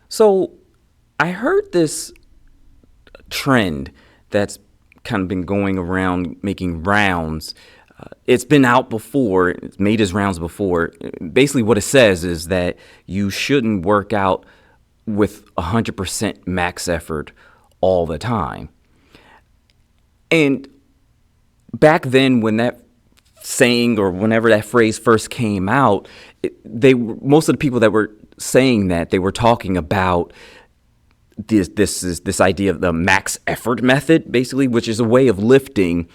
So I heard this trend that's kind of been going around making rounds. It's been out before, it's made its rounds before. Basically, what it says is that you shouldn't work out with 100% max effort all the time. And back then, when that saying or whenever that phrase first came out, most of the people that were saying that, they were talking about this idea of the max effort method, basically, which is a way of lifting,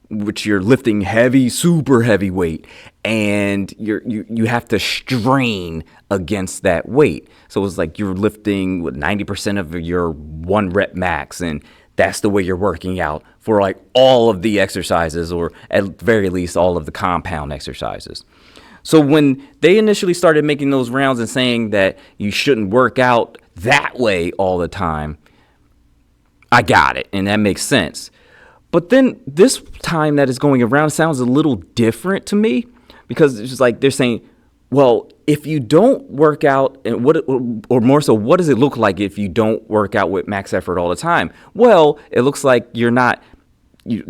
which you're lifting heavy, super heavy weight, and you have to strain against that weight. So it's like you're lifting 90% of your 1 rep max, and that's the way you're working out for like all of the exercises, or at the very least all of the compound exercises. So when they initially started making those rounds and saying that you shouldn't work out that way all the time, I got it, and that makes sense. But then this time that is going around sounds a little different to me, because it's just like they're saying, well, if you don't work out, and or more so, what does it look like if you don't work out with max effort all the time? Well, it looks like you're not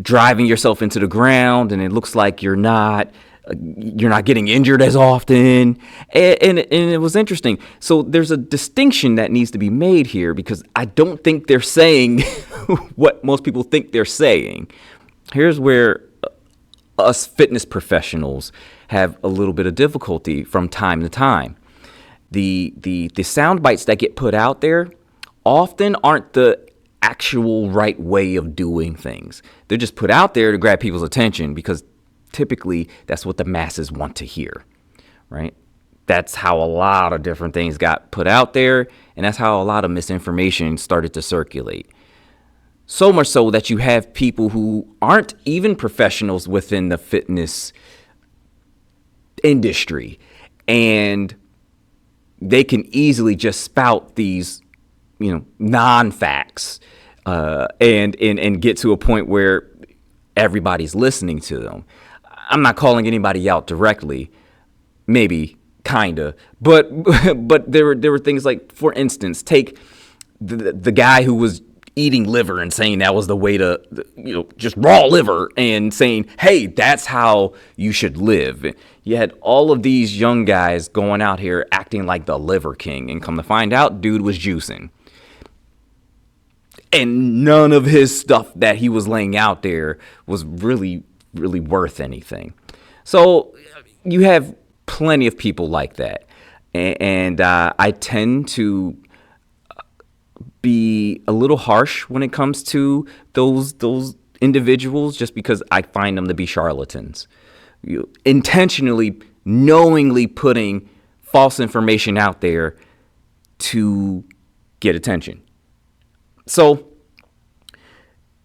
driving yourself into the ground, and it looks like you're not getting injured as often. And it was interesting. So there's a distinction that needs to be made here, because I don't think they're saying what most people think they're saying. Here's where us fitness professionals have a little bit of difficulty from time to time. The sound bites that get put out there often aren't the actual right way of doing things. They're just put out there to grab people's attention, because typically that's what the masses want to hear, right? That's how a lot of different things got put out there, and that's how a lot of misinformation started to circulate. So much so that you have people who aren't even professionals within the fitness industry, and they can easily just spout these, non-facts, and get to a point where everybody's listening to them. I'm not calling anybody out directly, maybe, kinda, but there were things like, for instance, take the guy who was eating liver and saying that was the way to, just raw liver, and saying, hey, that's how you should live. You had all of these young guys going out here acting like the liver king, and come to find out, dude was juicing. And none of his stuff that he was laying out there was really worth anything. So you have plenty of people like that. And I tend to be a little harsh when it comes to those individuals, just because I find them to be charlatans. Intentionally, knowingly putting false information out there to get attention. So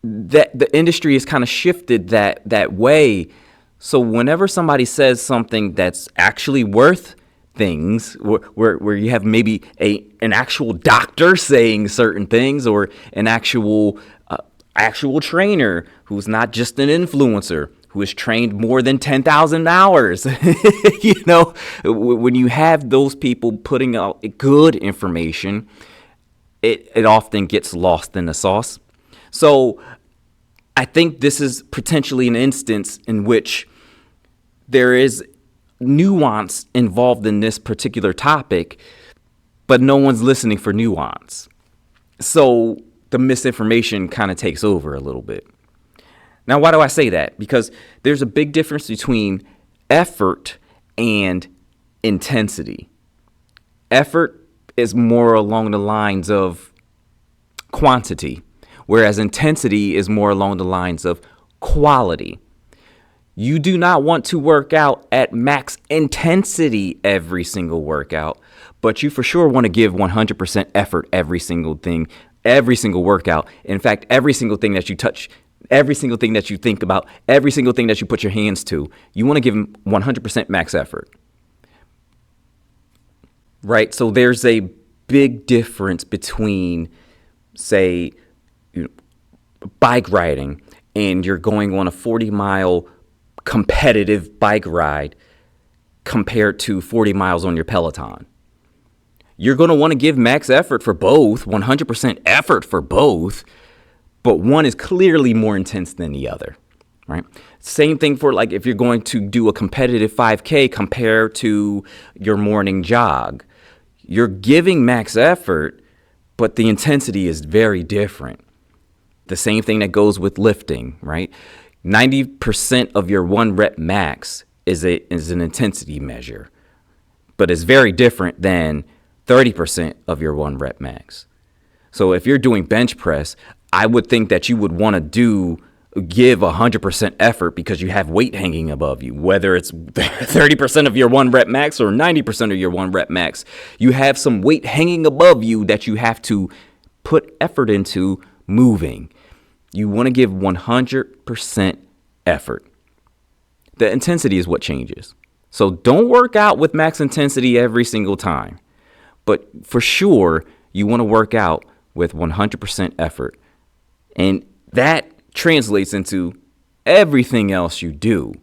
that the industry has kind of shifted that way. So whenever somebody says something that's actually worth things, where you have maybe an actual doctor saying certain things, or an actual trainer who's not just an influencer, who has trained more than 10,000 hours, when you have those people putting out good information, it often gets lost in the sauce. So I think this is potentially an instance in which there is nuance involved in this particular topic, but no one's listening for nuance. So the misinformation kind of takes over a little bit. Now, why do I say that? Because there's a big difference between effort and intensity. Effort is more along the lines of quantity, whereas intensity is more along the lines of quality. You do not want to work out at max intensity every single workout, but you for sure want to give 100% effort every single thing, every single workout. In fact, every single thing that you touch, every single thing that you think about, every single thing that you put your hands to, you want to give them 100% max effort. Right? So there's a big difference between, say, bike riding, and you're going on a 40-mile competitive bike ride compared to 40 miles on your Peloton. You're going to want to give max effort for both, 100% effort for both, but one is clearly more intense than the other, right? Same thing for like if you're going to do a competitive 5K compared to your morning jog. You're giving max effort, but the intensity is very different. The same thing that goes with lifting, right? 90% of your 1 rep max is an intensity measure, but it's very different than 30% of your 1 rep max. So if you're doing bench press, I would think that you would want to give 100% effort because you have weight hanging above you, whether it's 30% of your 1 rep max or 90% of your 1 rep max. You have some weight hanging above you that you have to put effort into moving. You want to give 100% effort. The intensity is what changes. So don't work out with max intensity every single time. But for sure, you want to work out with 100% effort. And that translates into everything else you do.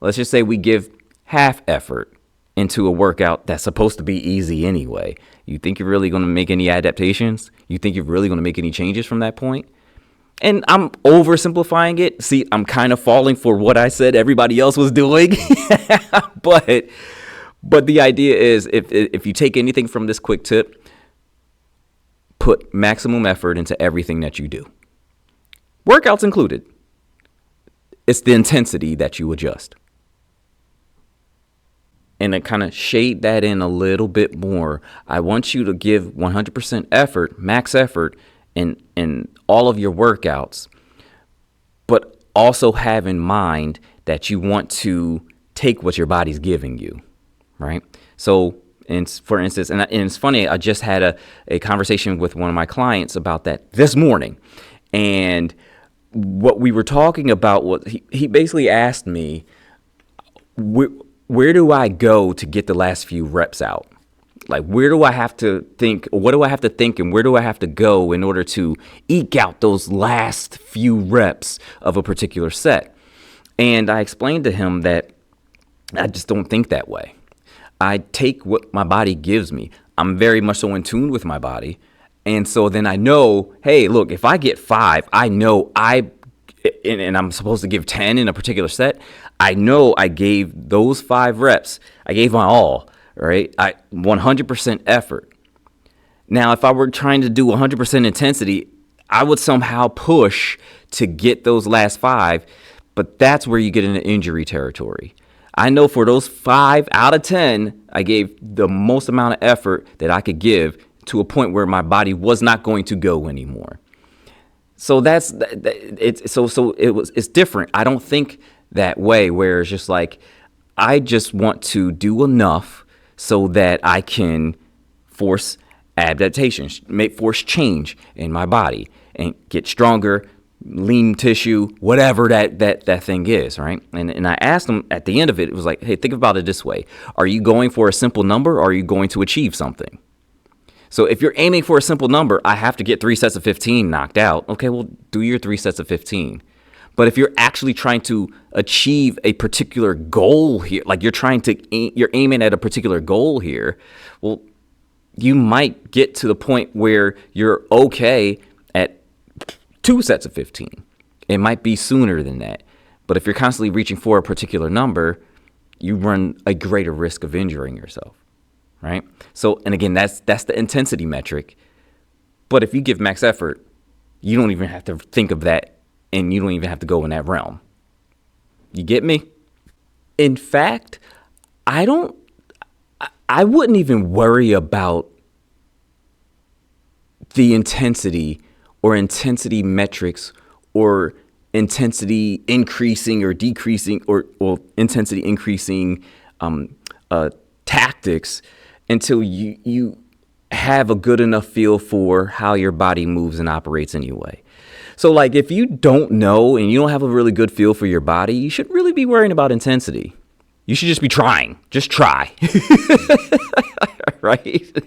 Let's just say we give half effort into a workout that's supposed to be easy anyway. You think you're really going to make any adaptations? You think you're really going to make any changes from that point? And I'm oversimplifying it. See, I'm kind of falling for what I said everybody else was doing. But the idea is if you take anything from this quick tip, put maximum effort into everything that you do. Workouts included. It's the intensity that you adjust. And to kind of shade that in a little bit more, I want you to give 100% effort, max effort, in all of your workouts, but also have in mind that you want to take what your body's giving you, right? So, for instance, and it's funny, I just had a conversation with one of my clients about that this morning, and what we were talking about was he basically asked me, where do I go to get the last few reps out? Like, where do I have to think? What do I have to think? And where do I have to go in order to eke out those last few reps of a particular set? And I explained to him that I just don't think that way. I take what my body gives me. I'm very much so in tune with my body. And so then I know, hey, look, if I get 5, I know and I'm supposed to give 10 in a particular set. I know I gave those 5 reps. I gave my all. Right? 100% effort. Now, if I were trying to do 100% intensity, I would somehow push to get those last 5, but that's where you get into injury territory. I know for those 5 out of 10, I gave the most amount of effort that I could give to a point where my body was not going to go anymore. So it's different. I don't think that way where it's just like, I just want to do enough so that I can force adaptation, force change in my body and get stronger, lean tissue, whatever that thing is, right? And I asked him at the end of it, it was like, hey, think about it this way. Are you going for a simple number or are you going to achieve something? So if you're aiming for a simple number, I have to get 3 sets of 15 knocked out. Okay, well, do your 3 sets of 15. But if you're actually trying to achieve a particular goal here, like you're aiming at a particular goal here, well, you might get to the point where you're okay at 2 sets of 15. It might be sooner than that. But if you're constantly reaching for a particular number, you run a greater risk of injuring yourself, right? So, and again, that's the intensity metric. But if you give max effort, you don't even have to think of that. And you don't even have to go in that realm. You get me? In fact, I wouldn't even worry about the intensity or intensity metrics or intensity increasing or decreasing or intensity increasing tactics until you have a good enough feel for how your body moves and operates anyway. So like if you don't know and you don't have a really good feel for your body, you shouldn't really be worrying about intensity. You should just be trying. Just try. Right?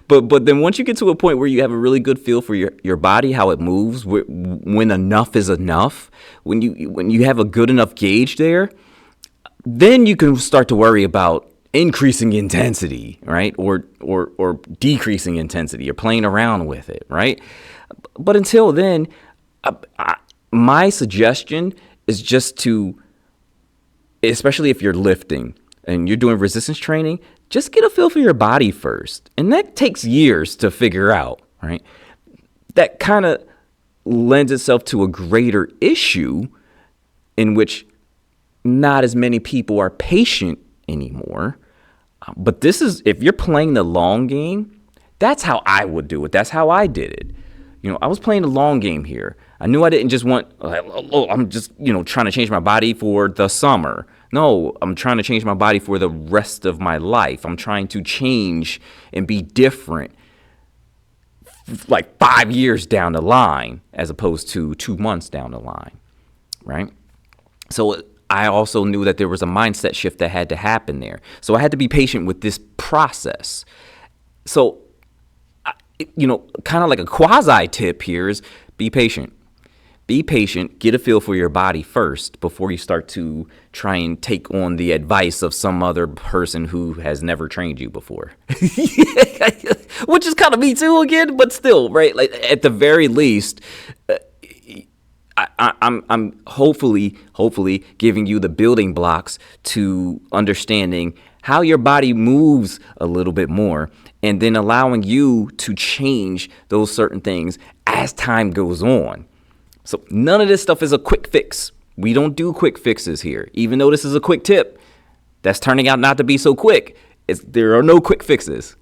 But then once you get to a point where you have a really good feel for your body, how it moves, when enough is enough, when you have a good enough gauge there, then you can start to worry about increasing intensity, right? Or decreasing intensity. You're playing around with it, right? But until then, my suggestion is just to, especially if you're lifting and you're doing resistance training, just get a feel for your body first. And that takes years to figure out, right? That kind of lends itself to a greater issue in which not as many people are patient anymore. But this is, if you're playing the long game, that's how I would do it. That's how I did it. I was playing the long game here. I knew I didn't just want, I'm just, trying to change my body for the summer. No, I'm trying to change my body for the rest of my life. I'm trying to change and be different like 5 years down the line as opposed to 2 months down the line, right? So I also knew that there was a mindset shift that had to happen there. So I had to be patient with this process. So, kind of like a quasi tip here is be patient. Be patient, get a feel for your body first before you start to try and take on the advice of some other person who has never trained you before. Which is kind of me too again, but still, right? Like at the very least, I'm hopefully giving you the building blocks to understanding how your body moves a little bit more, and then allowing you to change those certain things as time goes on. So none of this stuff is a quick fix. We don't do quick fixes here. Even though this is a quick tip, that's turning out not to be so quick. There are no quick fixes.